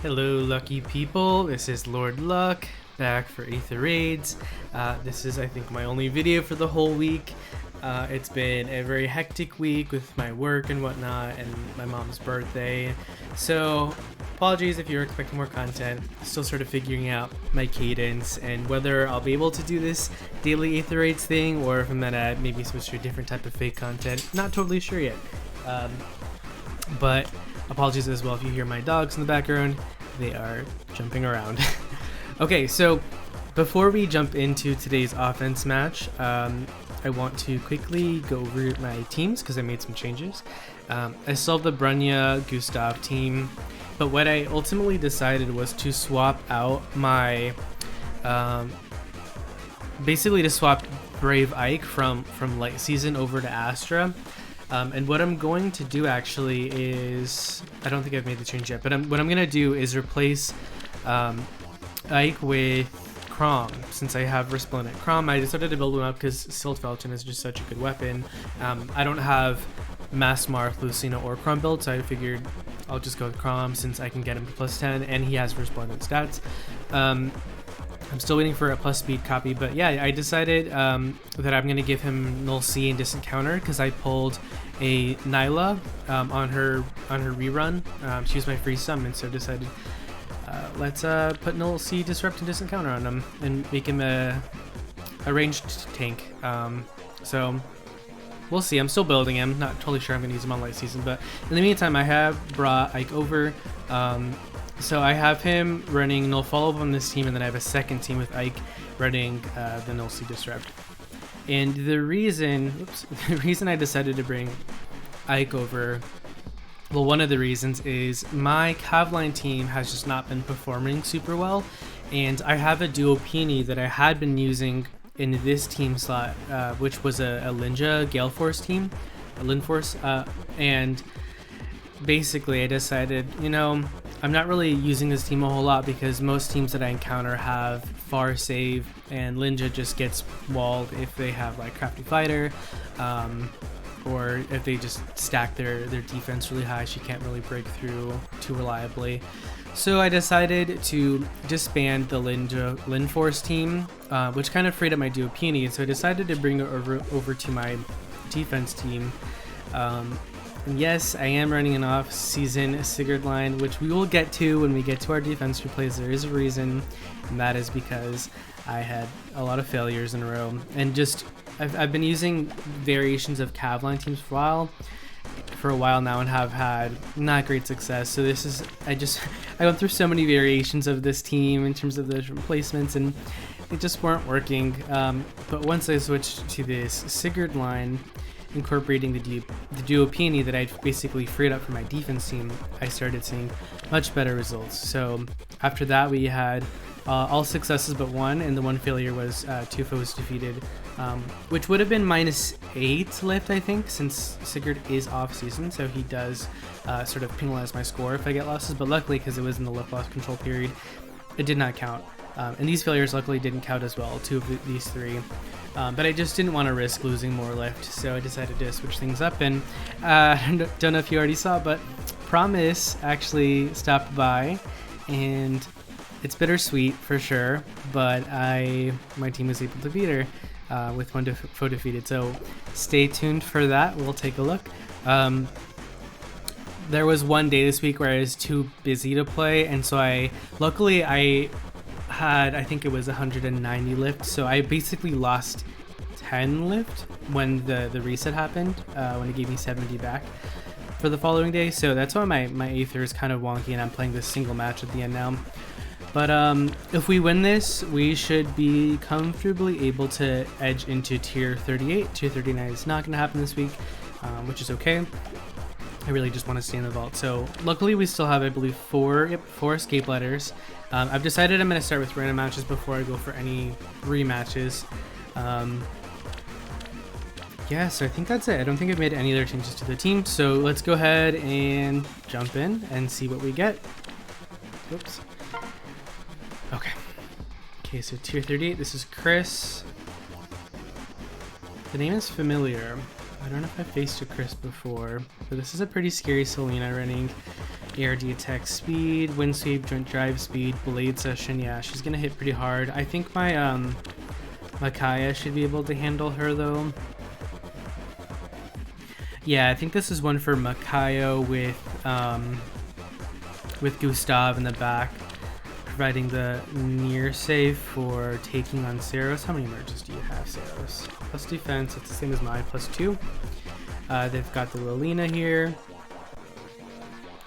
Hello lucky people, this is Lord Luck, back for Aether Raids. This is I think my only video for the whole week. It's been a very hectic week with my work and whatnot and my mom's birthday. So apologies if you're expecting more content. Still sort of figuring out my cadence and whether I'll be able to do this daily Aether Raids thing or if I'm gonna maybe switch to a different type of fake content. Not totally sure yet. But apologies as well if you hear my dogs in the background. They are jumping around. Okay, so before we jump into today's offense match, I want to quickly go over my teams because I made some changes. I still have the Brunya Gustav team, but what I ultimately decided was to swap out my basically to swap Brave Ike from Light Season over to Astra. And what I'm going to do actually is, I don't think I've made the change yet, but what I'm going to do is replace Ike with Crom. Since I have Resplendent Crom, I decided to build him up because Silt Felton is just such a good weapon. I don't have Mass Marth, Lucina, or Crom build, so I figured I'll just go with Crom since I can get him to +10 and he has Resplendent stats. I'm still waiting for a plus speed copy, but yeah, I decided that I'm going to give him Null C and Distant Counter because I pulled a Nyla on her rerun. She was my free summon, so decided let's put Null C, Disrupt, and Distant Counter on him and make him a ranged tank. So we'll see. I'm still building him. Not totally sure I'm going to use him on Light Season, but in the meantime, I have brought Ike over. So I have him running Null Follow-Up on this team, and then I have a second team with Ike running the Null C Disrupt. And the reason I decided to bring Ike over, well, one of the reasons is my Cavline team has just not been performing super well, and I have a duo Peony that I had been using in this team slot, which was a Linja Gale Force team, a Lin Force, and basically I decided, you know, I'm not really using this team a whole lot because most teams that I encounter have far save and Linja just gets walled if they have like Crafty Fighter, or if they just stack their defense really high. She can't really break through too reliably. So I decided to disband the Lin Force team, which kind of freed up my duo Peony, and so I decided to bring it over to my defense team. And yes, I am running an off-season Sigurd line, which we will get to when we get to our defense replays. There is a reason, and that is because I had a lot of failures in a row. And just, I've been using variations of Cavline teams for a while now and have had not great success. So this is, I went through so many variations of this team in terms of the replacements, and it just weren't working. But once I switched to this Sigurd line, incorporating the duo Peony that I basically freed up for my defense team, I started seeing much better results. So after that, we had all successes but one, and the one failure was 2 foes defeated, which would have been -8 lift, I think, since Sigurd is off season, so he does sort of penalize my score if I get losses, but luckily, because it was in the lift loss control period, it did not count. And these failures luckily didn't count as well, 2 of these 3. But I just didn't want to risk losing more lift, so I decided to switch things up. And don't know if you already saw, but Promise actually stopped by, and it's bittersweet for sure. But my team was able to beat her with 1 foe defeated. So stay tuned for that. We'll take a look. There was one day this week where I was too busy to play, and so luckily I had, I think it was 190 lift, so I basically lost 10 lift when the reset happened, when it gave me 70 back for the following day. So that's why my Aether is kind of wonky and I'm playing this single match at the end now. But if we win this, we should be comfortably able to edge into tier 38. Tier 39 is not going to happen this week, which is okay. I really just want to stay in the vault. So luckily we still have, I believe, 4 escape letters. I've decided I'm going to start with random matches before I go for any rematches. Yeah, so I think that's it. I don't think I've made any other changes to the team. So let's go ahead and jump in and see what we get. Whoops. Okay, so tier 38, this is Chris. The name is familiar. I don't know if I've faced a Chris before, but this is a pretty scary Selena running ARD attack speed, wind sweep, joint drive speed, blade session. Yeah, she's gonna hit pretty hard. I think my Micaiah should be able to handle her though. Yeah, I think this is one for Micaiah with Gustav in the back, providing the near save for taking on Saros. How many merges do you have, Saros? Plus defense, it's the same as mine, plus 2. They've got the Lilina here.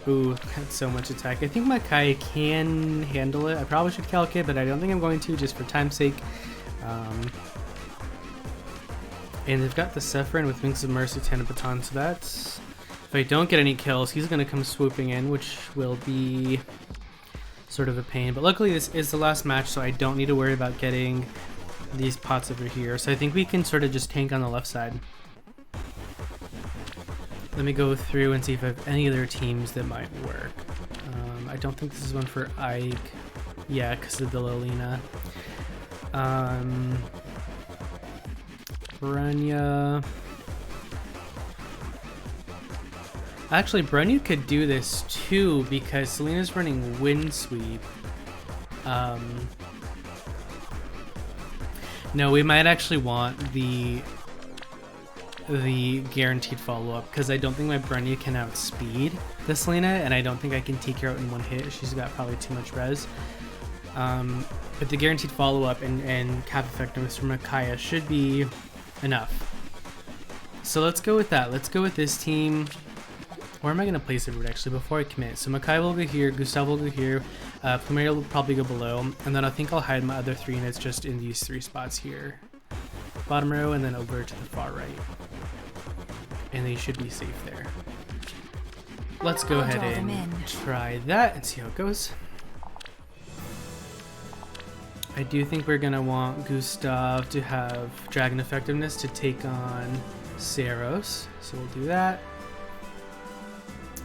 Ooh, that's so much attack. I think Micaiah can handle it. I probably should calc it, but I don't think I'm going to, just for time's sake. And they've got the Sephirin with Wings of Mercy, Tana Baton, so that's... If I don't get any kills, he's going to come swooping in, which will be sort of a pain. But luckily this is the last match, so I don't need to worry about getting these pots over here. So I think we can sort of just tank on the left side. Let me go through and see if I have any other teams that might work. I don't think this is one for Ike. Yeah, because of the Lilina. Brenya. Actually, Brenya could do this too because Selena's running Wind Sweep. No, we might actually want the guaranteed follow-up because I don't think my Brenya can outspeed the Selena, and I don't think I can take her out in one hit. She's got probably too much res. But the guaranteed follow-up and cap effectiveness from Micaiah should be enough. So let's go with that. Let's go with this team. Where am I going to place everyone actually before I commit? So Micaiah will go here, Gustav will go here, Plumeria will probably go below, and then I think I'll hide my other 3 units just in these 3 spots here. Bottom row and then over to the far right. And they should be safe there. Let's go ahead and try that and see how it goes. I do think we're going to want Gustav to have Dragon Effectiveness to take on Saros, so we'll do that.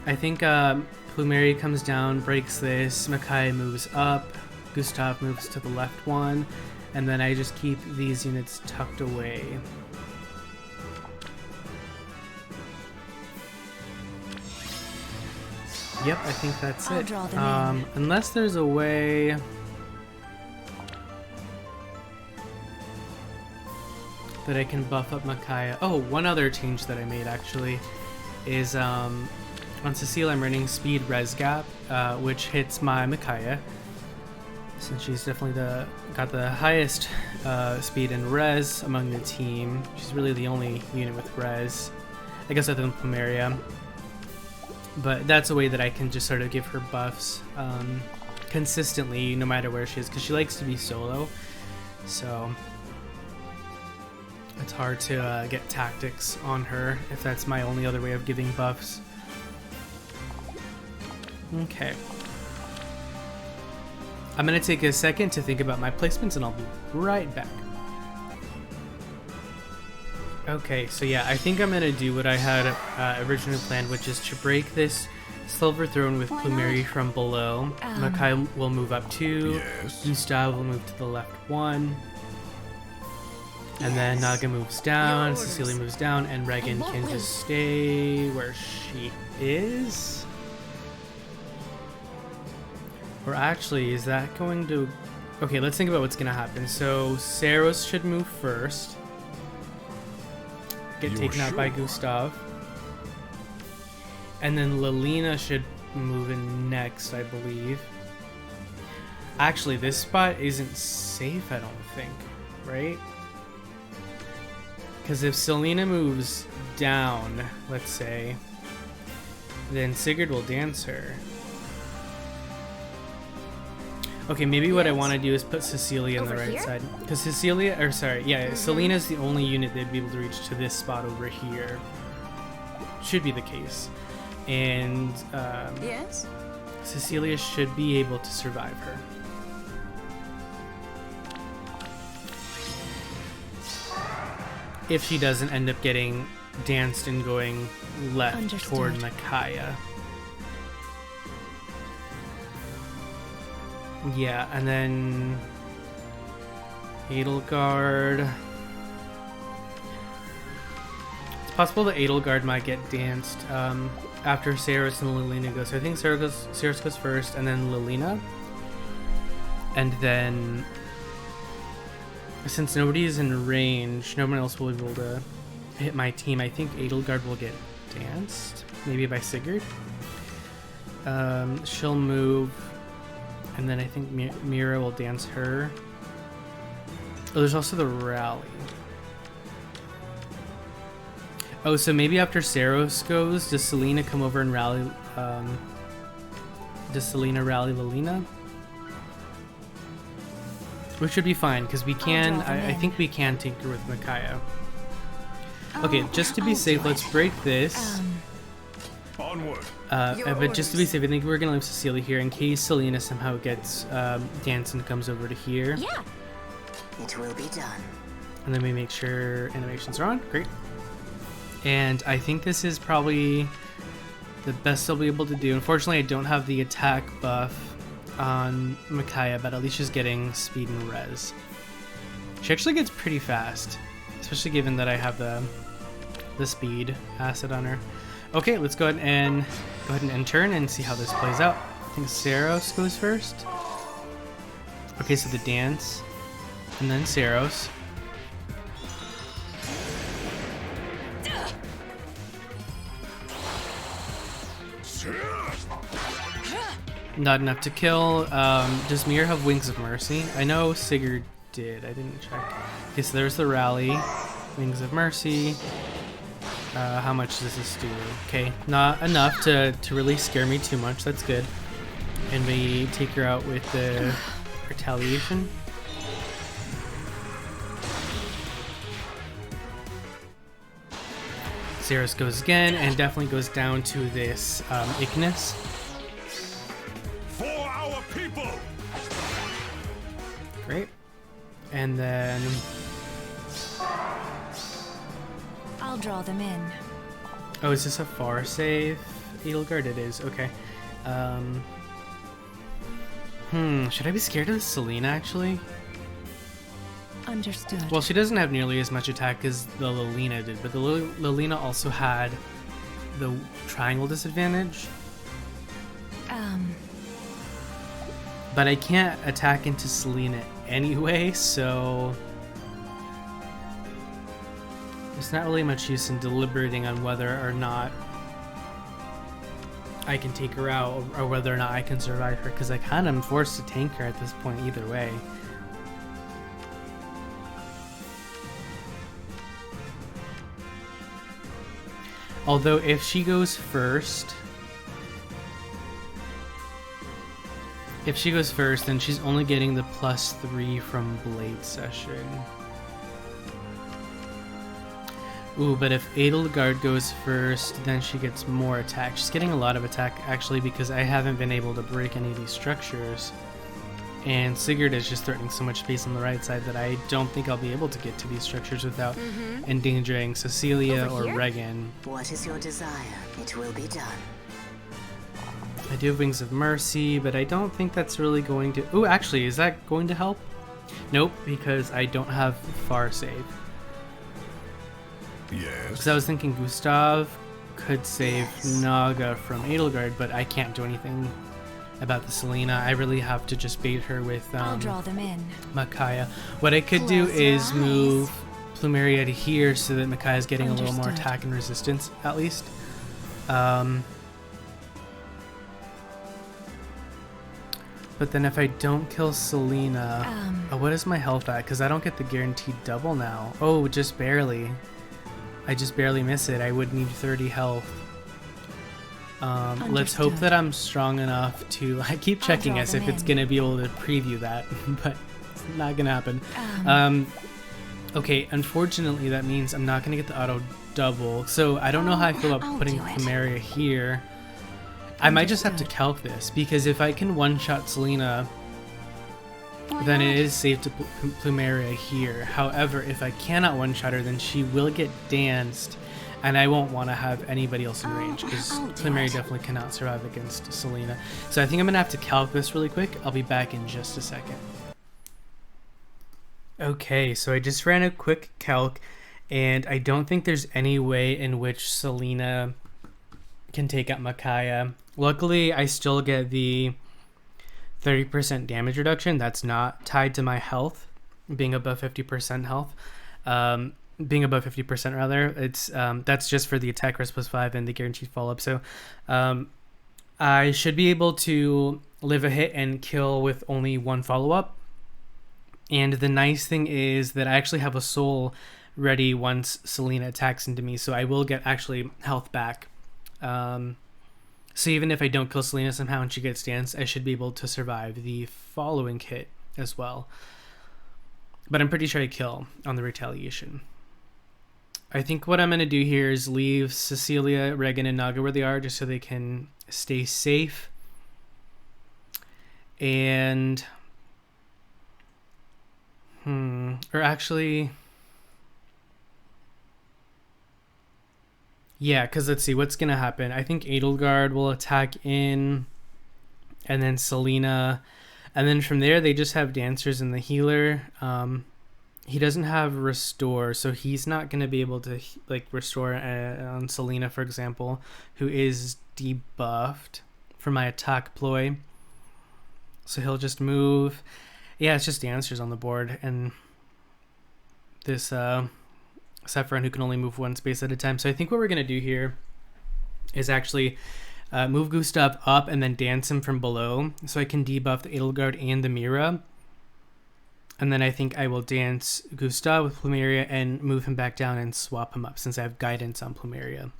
I think Plumeria comes down, breaks this, Micaiah moves up, Gustav moves to the left one, and then I just keep these units tucked away. Yep, I think that's it. Unless there's a way... that I can buff up Micaiah. Oh, one other change that I made actually is on Cecile I'm running Speed Res Gap, which hits my Micaiah, since she's definitely got the highest speed and res among the team. She's really the only unit with res, I guess, other than Plumeria. But that's a way that I can just sort of give her buffs consistently, no matter where she is, because she likes to be solo. So it's hard to get tactics on her if that's my only other way of giving buffs. Okay. I'm going to take a second to think about my placements and I'll be right back. Okay, so yeah, I think I'm going to do what I had originally planned, which is to break this Silver Throne with Plumeria from below. Micaiah will move up 2, Gustav will move to the left 1. And then Naga moves down, Cecilia moves down, and Regan can just stay where she is. Or actually, is that going to... Okay, let's think about what's going to happen. So, Saros should move first. Get taken out by Gustav. And then Lilina should move in next, I believe. Actually, this spot isn't safe, I don't think. Right? Because if Selena moves down, let's say, then Sigurd will dance her. Okay, maybe what I want to do is put Cecilia on the right side. Because Selena's the only unit that'd be able to reach to this spot over here. Should be the case. And Cecilia should be able to survive her. If she doesn't end up getting danced and going left toward Micaiah. Yeah, and then Edelgard. It's possible that Edelgard might get danced. I after Saros and Lilina go. So I think Saros goes first, and then Lilina. And then, since nobody is in range, no one else will be able to hit my team. I think Edelgard will get danced, maybe by Sigurd. She'll move, and then I think Mira will dance her. Oh, there's also the rally. Oh, so maybe after Saros goes, does Selena come over and rally? Does Selena rally Lilina? Which should be fine, because we can, I think we can tinker with Micaiah. Okay, just to be safe, let's break this. Onward. But just to be safe, I think we're going to leave Cecilia here in case Selena somehow gets danced and comes over to here. Yeah. It will be done. And then we make sure animations are on. Great. And I think this is probably the best I'll be able to do. Unfortunately, I don't have the attack buff on Micaiah, but at least she's getting speed and res. She actually gets pretty fast, especially given that I have the speed asset on her. Okay, let's go ahead and end turn and see how this plays out. I think Saros goes first. Okay, so the dance, and then Saros. Not enough to kill. Does Mir have Wings of Mercy? I know Sigurd did. I didn't check. Okay, so there's the rally. Wings of Mercy. How much does this do? Okay, not enough to really scare me too much. That's good. And we take her out with the retaliation. Saros goes again and definitely goes down to this Ignis. For our people. Great. And then I'll draw them in. oh, is this a far save? Edelgard it is, okay. Should I be scared of the Selena actually? Understood. Well, she doesn't have nearly as much attack as the Lilina did, but the Lilina also had the triangle disadvantage. But I can't attack into Selena anyway, so there's not really much use in deliberating on whether or not I can take her out or whether or not I can survive her, because I kind of am forced to tank her at this point either way. Although if she goes first, then she's only getting the +3 from Blade Session. Ooh, but if Edelgard goes first, then she gets more attack. She's getting a lot of attack, actually, because I haven't been able to break any of these structures. And Sigurd is just threatening so much space on the right side that I don't think I'll be able to get to these structures without endangering Cecilia or Regan. What is your desire? It will be done. I do have Wings of Mercy, but I don't think that's really going to... Ooh, actually, is that going to help? Nope, because I don't have Far Save. Yes. Because I was thinking Gustav could save Naga from Edelgard, but I can't do anything about the Selena. I really have to just bait her with I'll draw them in. Micaiah. What I could do is move Plumeria to here so that Micaiah's getting a little more attack and resistance, at least. But then if I don't kill Selena... what is my health at? Because I don't get the guaranteed double now. Oh, just barely. I just barely miss it. I would need 30 health. Let's hope that I'm strong enough to... I keep checking as if it's going to be able to preview that, but it's not going to happen. Okay, unfortunately that means I'm not going to get the auto double. So I don't know how I feel about putting Plumeria here. I might just have to calc this, because if I can one-shot Selena, then it is safe to put Plumeria here. However, if I cannot one-shot her, then she will get danced, and I won't want to have anybody else in range, because Plumeria definitely cannot survive against Selena. So I think I'm going to have to calc this really quick. I'll be back in just a second. Okay, so I just ran a quick calc, and I don't think there's any way in which Selena can take out Micaiah. Luckily, I still get the 30% damage reduction. That's not tied to my health, being above 50% health. Being above 50% rather. It's that's just for the attack risk +5 and the guaranteed follow-up. So I should be able to live a hit and kill with only one follow-up. And the nice thing is that I actually have a soul ready once Selena attacks into me, so I will get actually health back. So even if I don't kill Selena somehow and she gets danced, I should be able to survive the following hit as well. But I'm pretty sure I kill on the retaliation. I think what I'm going to do here is leave Cecilia, Regan, and Naga where they are just so they can stay safe. And... or actually... yeah, because let's see, what's going to happen? I think Edelgard will attack in, and then Selena. And then from there, they just have dancers and the healer. He doesn't have restore, so he's not going to be able to like restore on Selena, for example, who is debuffed for my attack ploy. So he'll just move. Yeah, it's just dancers on the board, and this Sephiron who can only move one space at a time. So I think what we're going to do here is actually move Gustav up and then dance him from below, so I can debuff the Edelgard and the Mira. And then I think I will dance Gustav with Plumeria and move him back down and swap him up since I have guidance on Plumeria.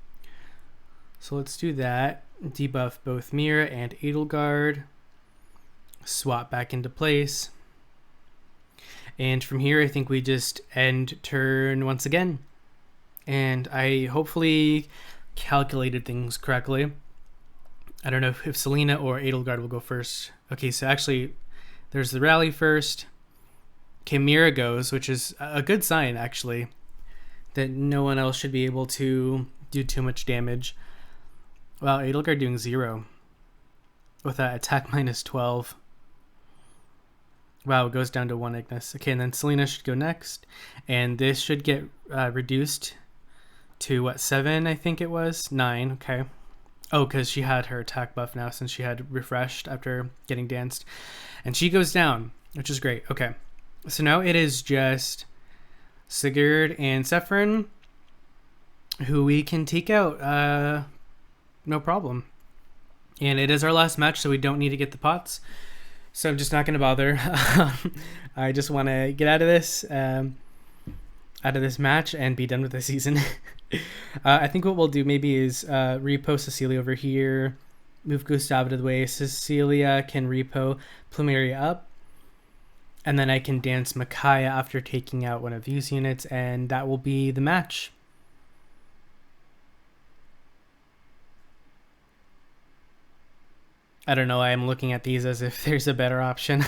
So let's do that. Debuff both Mira and Edelgard. Swap back into place. And from here, I think we just end turn once again. And I hopefully calculated things correctly. I don't know if Selena or Edelgard will go first. Okay, so actually, there's the rally first. Okay, Mira goes, which is a good sign, actually, that no one else should be able to do too much damage. Wow, Edelgard doing 0 with that attack -12. Wow, it goes down to 1 Ignis. Okay, and then Selena should go next. And this should get reduced to, what, 7, I think it was? 9, okay. Oh, because she had her attack buff now since she had refreshed after getting danced. And she goes down, which is great. Okay, so now it is just Sigurd and Sephiron, who we can take out no problem. And it is our last match, so we don't need to get the pots. So I'm just not going to bother. I just want to get out of this match and be done with the season. I think what we'll do maybe is repo Cecilia over here, move Gustav out of the way. Cecilia can repo Plumeria up, and then I can dance Micaiah after taking out one of these units, and that will be the match. I don't know. I'm looking at these as if there's a better option.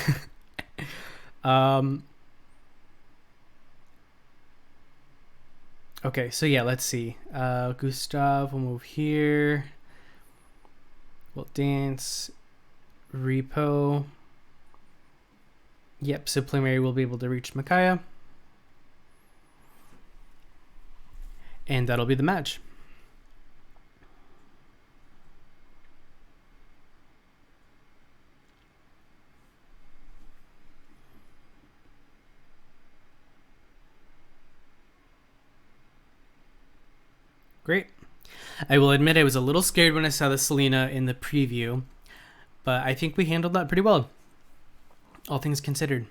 Okay, so yeah, let's see. Gustav will move here. We'll dance. Repo. Yep, so Plumeria will be able to reach Micaiah. And that'll be the match. Great. I will admit I was a little scared when I saw the Selena in the preview, but I think we handled that pretty well, all things considered.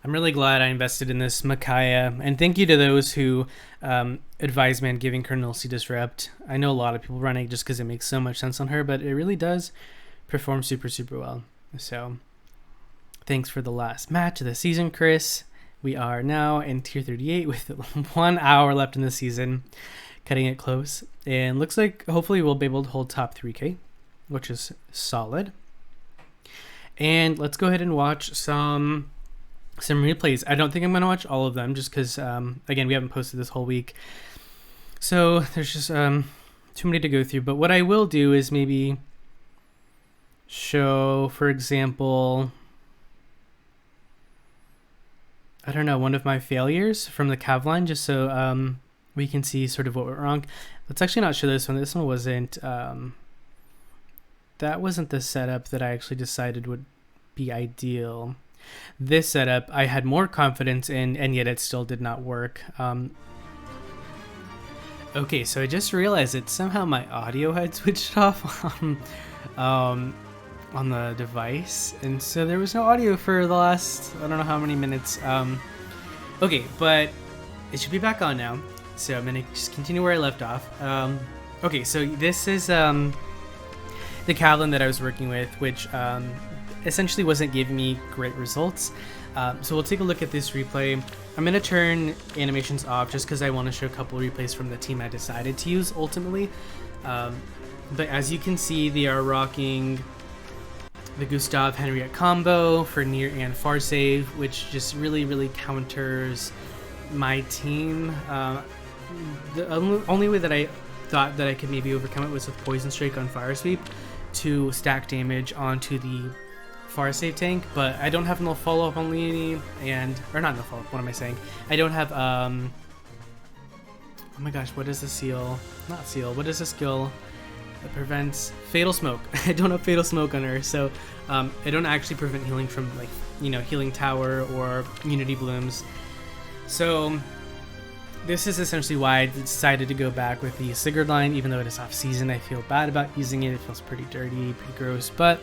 I'm really glad I invested in this Micaiah, and thank you to those who advised me on giving Colonel C Disrupt. I know a lot of people running just because it makes so much sense on her, but it really does perform super, super well. So thanks for the last match of the season, Chris. We are now in tier 38 with 1 hour left in the season, cutting it close. And looks like hopefully we'll be able to hold top 3K, which is solid. And let's go ahead and watch some replays. I don't think I'm going to watch all of them just because, again, we haven't posted this whole week. So there's just too many to go through. But what I will do is maybe show, for example... I don't know, one of my failures from the cav line, just so we can see sort of what went wrong. Let's actually not show this one. This one wasn't, that wasn't the setup that I actually decided would be ideal. This setup I had more confidence in, and yet it still did not work. Okay, so I just realized that somehow my audio had switched off on the device, and so there was no audio for the last, I don't know how many minutes. Okay, but it should be back on now, so I'm gonna just continue where I left off. Okay, so this is the Kavlin that I was working with, which essentially wasn't giving me great results. So we'll take a look at this replay. I'm going to turn animations off just because I want to show a couple replays from the team I decided to use ultimately. But as you can see, they are rocking the Gustav Henriette combo for near and far save, which just really counters my team. The only way that I thought that I could maybe overcome it was with Poison Strike on Fire Sweep to stack damage onto the far save tank, but I don't have no follow-up on Leonie, or not no follow-up, what am I saying? I don't have, oh my gosh, what is the seal? Not seal, what is the skill that prevents Fatal Smoke? I don't have Fatal Smoke on her, so I don't actually prevent healing from, like, you know, Healing Tower or Unity Blooms. So this is essentially why I decided to go back with the Sigurd line, even though it is off-season. I feel bad about using it, it feels pretty dirty, pretty gross, but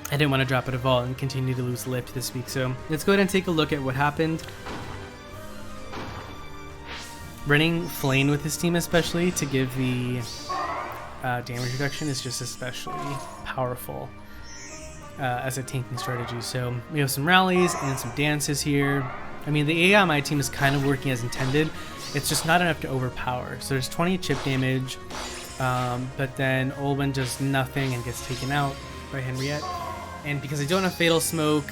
I didn't want to drop it at all and continue to lose lift this week. So let's go ahead and take a look at what happened. Running Flame with his team especially to give the damage reduction is just especially powerful as a tanking strategy. So we have some rallies and some dances here. I mean, the AI on my team is kind of working as intended. It's just not enough to overpower. So there's 20 chip damage, but then Olwen does nothing and gets taken out by Henriette. And because I don't have Fatal Smoke,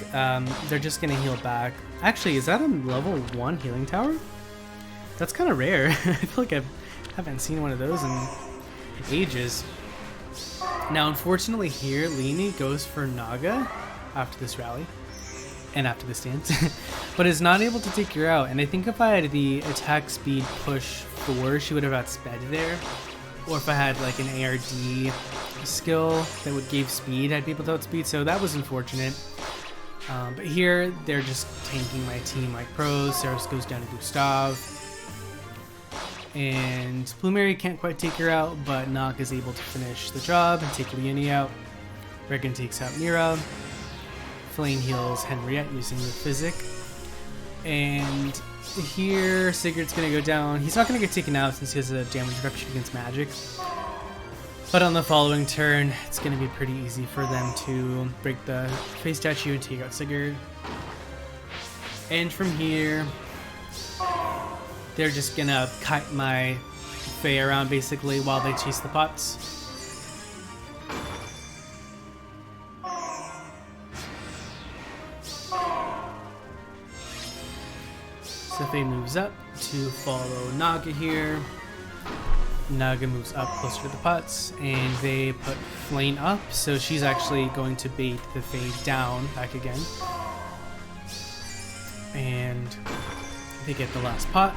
they're just going to heal back. Actually, is that a level 1 healing tower? That's kind of rare. I feel like I haven't seen one of those in ages. Now, unfortunately here, Leonie goes for Naga after this rally. And after this dance. But is not able to take her out. And I think if I had the attack speed push 4, she would have outsped there. Or if I had like an ARD skill that would give speed, I'd be able to outspeed, so that was unfortunate. But here, they're just tanking my team like pros. Saris goes down to Gustav. And Blue Mary can't quite take her out, but Nock is able to finish the job and take Leonie out. Regan takes out Mira. Flame heals Henriette using the Physic. And here, Sigurd's going to go down. He's not going to get taken out since he has a damage reduction against magic. But on the following turn, it's going to be pretty easy for them to break the face statue and take out Sigurd. And from here, they're just going to kite my Fae around basically while they chase the pots. So Fae moves up to follow Naga here. Naga moves up closer to the pots, and they put Flame up, so she's actually going to bait the Fae down back again. And they get the last pot.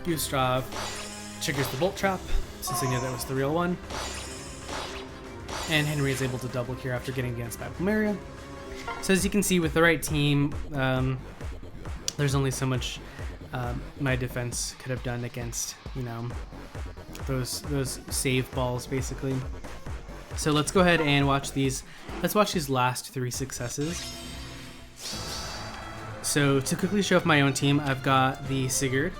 Gustav triggers the Bolt Trap, since they knew that was the real one. And Henry is able to double here after getting against by Plumeria. So as you can see, with the right team, there's only so much my defense could have done against, you know, those save balls basically. So let's go ahead and watch these. Let's watch these last 3 successes. So to quickly show off my own team, I've got the Sigurd.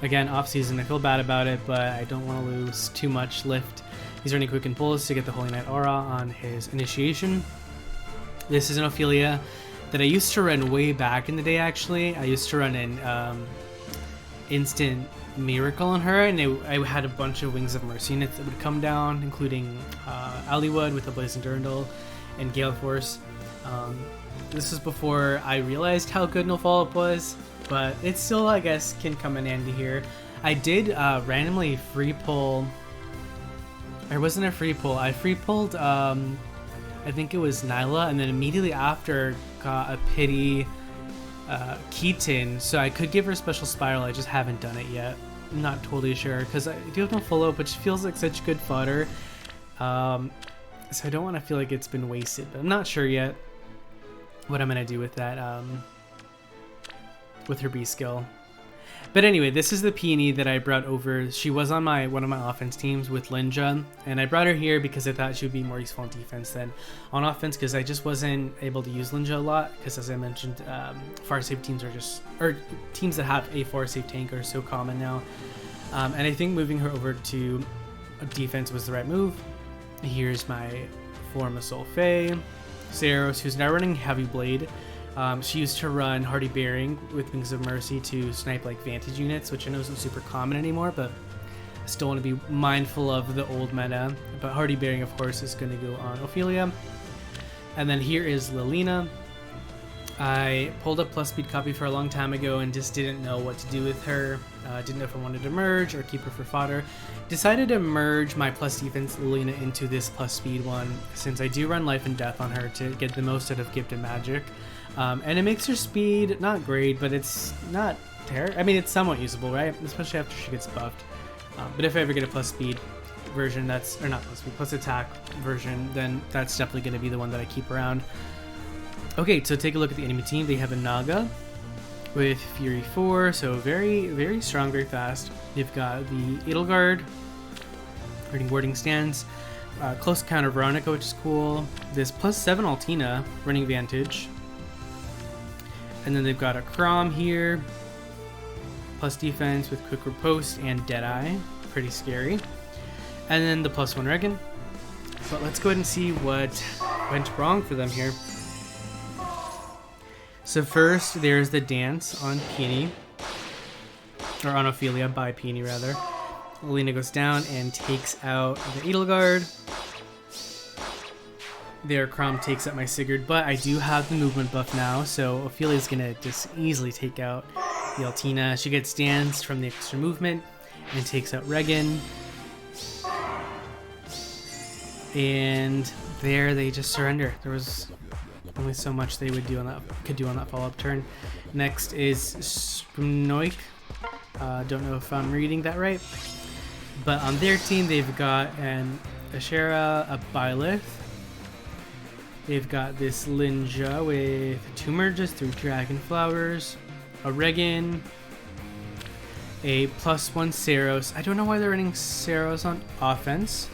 Again, off season, I feel bad about it, but I don't want to lose too much lift. He's running Quicken Pulls to get the Holy Knight Aura on his initiation. This is an Ophelia that I used to run way back in the day, actually. I used to run an Instant Miracle on her, and I had a bunch of Wings of Mercy units that would come down, including Allywood with the Blazing Durandal and Gale Force. This was before I realized how good No Follow-Up was, but it still, I guess, can come in handy here. I did randomly free pull. There wasn't a free pull. I free pulled, I think it was Nyla, and then immediately after got a pity Keaton, so I could give her Special Spiral. I just haven't done it yet. I'm not totally sure because I do have no follow-up, which feels like such good fodder. So I don't want to feel like it's been wasted, but I'm not sure yet what I'm gonna do with that, with her B skill. But anyway, this is the peony that I brought over. She was on one of my offense teams with Linja, and I brought her here because I thought she would be more useful on defense than on offense, because I just wasn't able to use Linja a lot, because as I mentioned, far save teams are just, or teams that have a far save tank are so common now. And I think moving her over to defense was the right move. Here's my Form of Soul Fae, Saros, who's now running Heavy Blade. She used to run Hardy Bearing with Wings of Mercy to snipe like Vantage units, which I know isn't super common anymore, but I still want to be mindful of the old meta. But Hardy Bearing, of course, is going to go on Ophelia. And then here is Lilina. I pulled up plus speed copy for a long time ago and just didn't know what to do with her. Didn't know if I wanted to merge or keep her for fodder. Decided to merge my plus defense Lilina into this plus speed one, since I do run life and death on her to get the most out of gifted magic. And it makes her speed not great, but it's not terrible. I mean, it's somewhat usable, right? Especially after she gets buffed. But if I ever get a plus speed version, or not plus speed, plus attack version, then that's definitely going to be the one that I keep around. Okay, so take a look at the enemy team. They have a Naga with Fury 4, so very, very strong, very fast. They've got the Edelgard, running Warding Stance, close counter Veronica, which is cool. This +7 Altina, running Vantage. And then they've got a Crom here, plus defense with Quick Riposte and Deadeye, pretty scary. And then the +1 Regan. But let's go ahead and see what went wrong for them here. So first, there's the dance on Peony, or on Ophelia, by Peony rather. Lilina goes down and takes out the Edelgard. There, Crom takes out my Sigurd, but I do have the movement buff now, so Ophelia's gonna just easily take out the Altina. She gets danced from the extra movement and takes out Regan. And there, they just surrender. There was only so much they could do on that follow-up turn. Next is Spnoik. Don't know if I'm reading that right. But on their team, they've got an Ashera, a Byleth. They've got this Linja with 2 merges, 3 Dragon Flowers, a Regan, a +1 Saros. I don't know why they're running Saros on offense.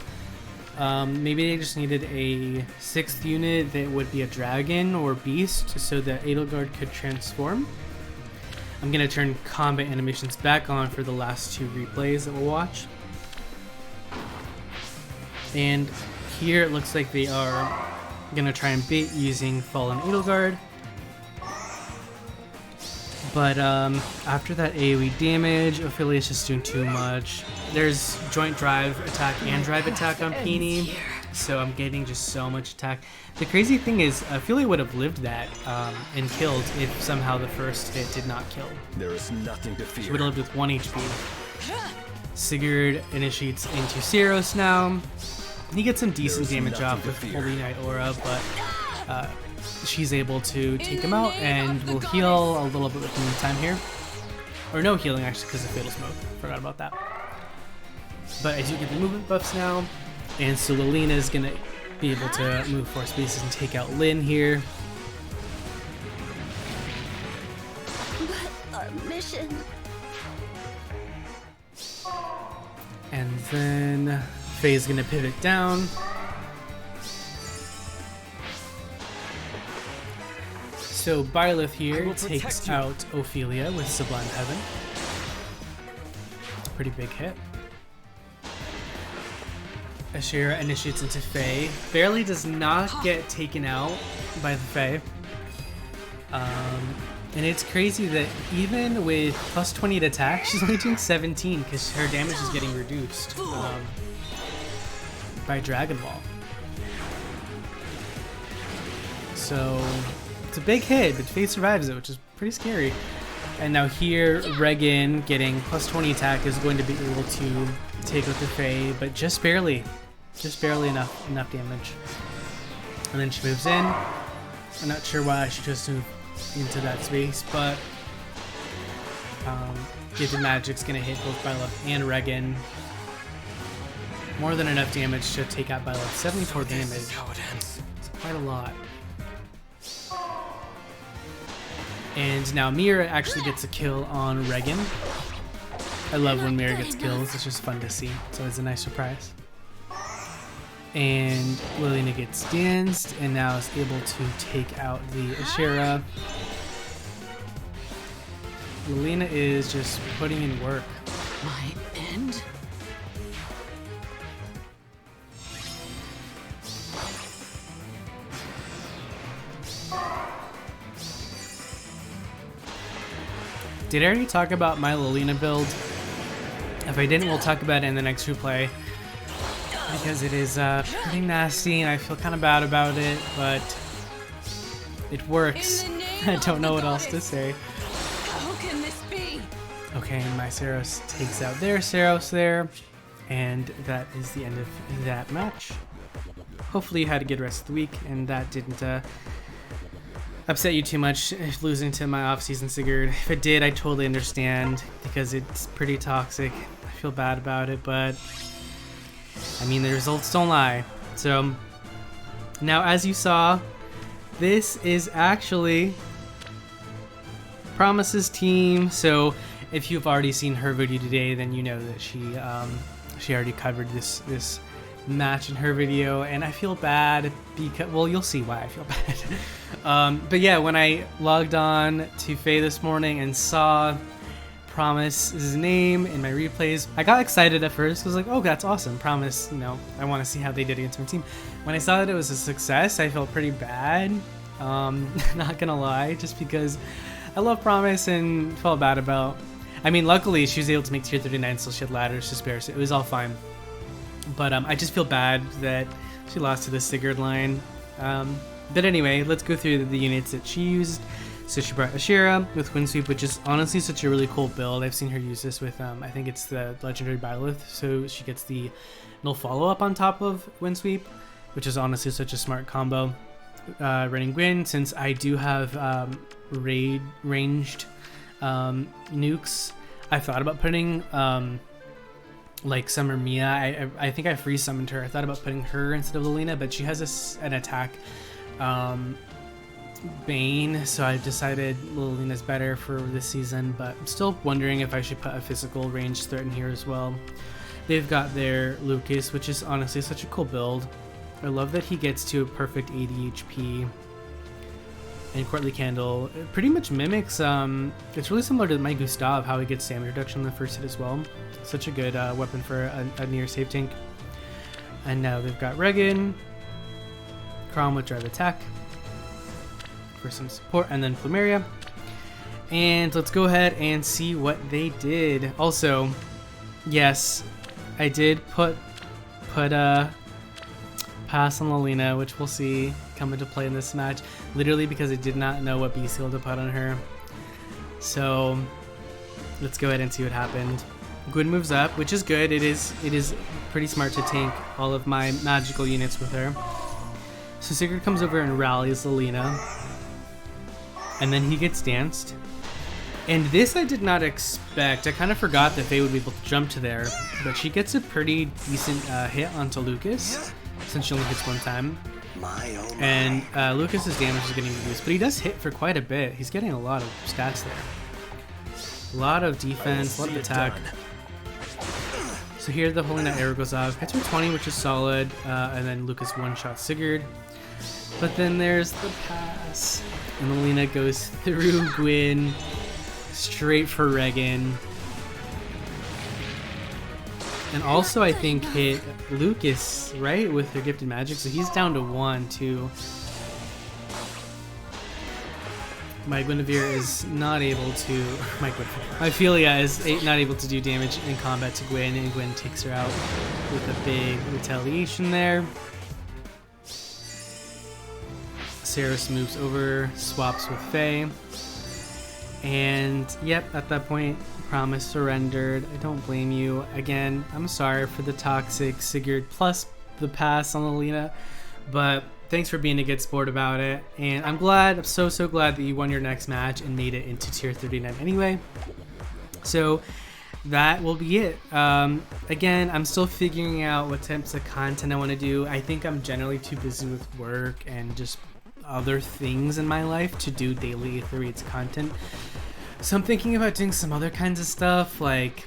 Maybe they just needed a 6th unit that would be a dragon or beast so that Edelgard could transform. I'm going to turn combat animations back on for the last 2 replays that we'll watch. And here it looks like they are going to try and bait using Fallen Edelgard. But after that AoE damage, Ophelia's just doing too much. There's joint drive attack and drive attack on Peony, so I'm getting just so much attack. The crazy thing is, Ophelia would have lived that and killed if somehow the first hit did not kill. There is nothing to fear. She would have lived with 1 HP. Sigurd initiates into Saros now. He gets some decent damage off with Holy Knight Aura, but she's able to take him out, and we'll heal a little bit with the meantime here. Or no healing, actually, because of Fatal Smoke. Forgot about that. But I do get the movement buffs now, and so Lilina is going to be able to move 4 spaces and take out Lyn here. But our mission... And then Faye's going to pivot down. So Byleth here takes out Ophelia with Sublime Heaven. Pretty big hit. Ashera initiates into Faye. Barely does not get taken out by the Faye. And it's crazy that even with +20 to attack, she's only doing 17 because her damage is getting reduced by Dragon Ball. So it's a big hit, but Faye survives it, which is pretty scary. And now here, Regan getting +20 attack is going to be able to take out the Faye, but just barely enough damage. And then she moves in. I'm not sure why she chose to move into that space, but Gifted Magic's gonna hit both Byleth and Regan. More than enough damage to take out Byleth. 74 damage. It's quite a lot. And now Mira actually gets a kill on Regan. I love when Mira gets kills. It's just fun to see. So it's a nice surprise. And Lilina gets danced and now is able to take out the Ashera. Lilina is just putting in work. My end? Did I already talk about my Lilina build? If I didn't, we'll talk about it in the next replay. Because it is pretty nasty and I feel kind of bad about it, but it works. I don't know what else to say. How can this be? Okay, my Saros takes out their Saros there, and that is the end of that match. Hopefully you had a good rest of the week and that didn't upset you too much losing to my off-season Sigurd. If it did, I totally understand because it's pretty toxic. I feel bad about it, but I mean, the results don't lie. So now, as you saw, this is actually Promise's team. So if you've already seen her video today, then you know that she already covered this match in her video, and I feel bad because, well, you'll see why I feel bad. But yeah, when I logged on to FEH this morning and saw Promise's name in my replays, I got excited at first. I was like, oh, that's awesome, Promise, you know, I want to see how they did against my team. When I saw that it was a success, I felt pretty bad, not gonna lie, just because I love Promise and felt bad about, I mean, luckily she was able to make tier 39, so she had ladders to spare, so it was all fine. But I just feel bad that she lost to the Sigurd line. But anyway, let's go through the units that she used. So she brought Ashera with Windsweep, which is honestly such a really cool build. I've seen her use this with, I think it's the Legendary Byleth. So she gets the null follow-up on top of Windsweep, which is honestly such a smart combo. Running Gwyn, since I do have ranged nukes, I thought about putting like Summer Mia. I think I free summoned her. I thought about putting her instead of Lilina, but she has an attack Bane, so I decided Lilina's better for this season, but I'm still wondering if I should put a physical range threat in here as well. They've got their Lucas, which is honestly such a cool build. I love that he gets to a perfect 80 HP. And Courtly Candle, it pretty much mimics, it's really similar to my Gustav, how he gets damage reduction in the first hit as well. Such a good weapon for a near save tank. And now they've got Regan, Chrom with drive attack for some support, and then Plumeria. And let's go ahead and see what they did. Also, yes, I did put Pass on Lilina, which we'll see come into play in this match, literally because I did not know what B skill to put on her. So let's go ahead and see what happened. Gwyn moves up, which is good. It is pretty smart to tank all of my magical units with her. So Sigurd comes over and rallies Lilina, and then he gets danced. And this I did not expect. I kind of forgot that FEH would be able to jump to there, but she gets a pretty decent hit onto Lucas, since she only hits one time. And Lucas's damage is getting reduced, but he does hit for quite a bit. He's getting a lot of stats there. A lot of defense, a lot of attack. So here the Holy Knight arrow goes off. Hits for 20, which is solid, and then Lucas one-shot Sigurd. But then there's the pass, and Lilina goes through Gwyn, straight for Regan. And also, I think, hit Lucas, right, with her gifted magic. So he's down to 1, too. My Guinevere is not able to... My Ophelia is not able to do damage in combat to Gwyn, and Gwyn takes her out with a big retaliation there. Saros moves over, swaps with FEH. And, yep, at that point, Promise surrendered. I don't blame you. Again, I'm sorry for the toxic Sigurd plus the pass on Lilina, but thanks for being a good sport about it. And I'm so glad that you won your next match and made it into tier 39 anyway. So that will be it. Again, I'm still figuring out what types of content I want to do. I think I'm generally too busy with work and just other things in my life to do daily Aether Raids content. So I'm thinking about doing some other kinds of stuff, like,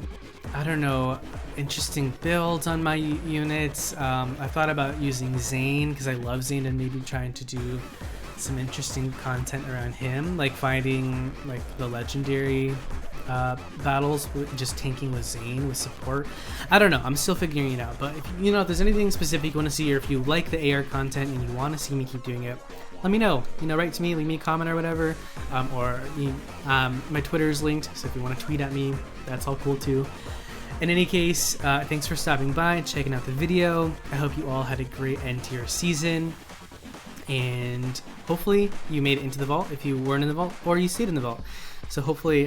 I don't know, interesting builds on my units. I thought about using Zane because I love Zane, and maybe trying to do some interesting content around him, like finding like the legendary battles with just tanking with Zane with support. I don't know, I'm still figuring it out, but if if there's anything specific you want to see, or if you like the AR content and you want to see me keep doing it, let me know. Write to me, leave me a comment or whatever, or my Twitter is linked, so if you want to tweet at me, that's all cool too. In any case, thanks for stopping by and checking out the video. I hope you all had a great end to your season, and hopefully you made it into the vault if you weren't in the vault, or you stayed in the vault. So hopefully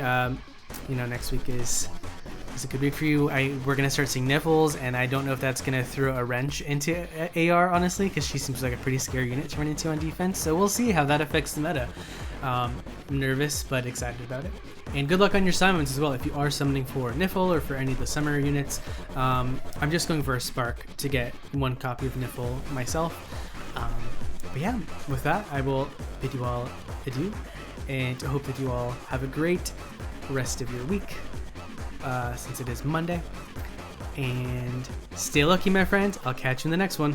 next week is a good week for you. We're gonna start seeing Niffles, and I don't know if that's gonna throw a wrench into AR, honestly, because she seems like a pretty scary unit to run into on defense. So we'll see how that affects the meta. I'm nervous but excited about it. And good luck on your summons as well if you are summoning for Niffle or for any of the summer units. I'm just going for a Spark to get one copy of Niffle myself. But yeah, with that, I will bid you all adieu, and hope that you all have a great rest of your week, since it is Monday. And stay lucky, my friends. I'll catch you in the next one.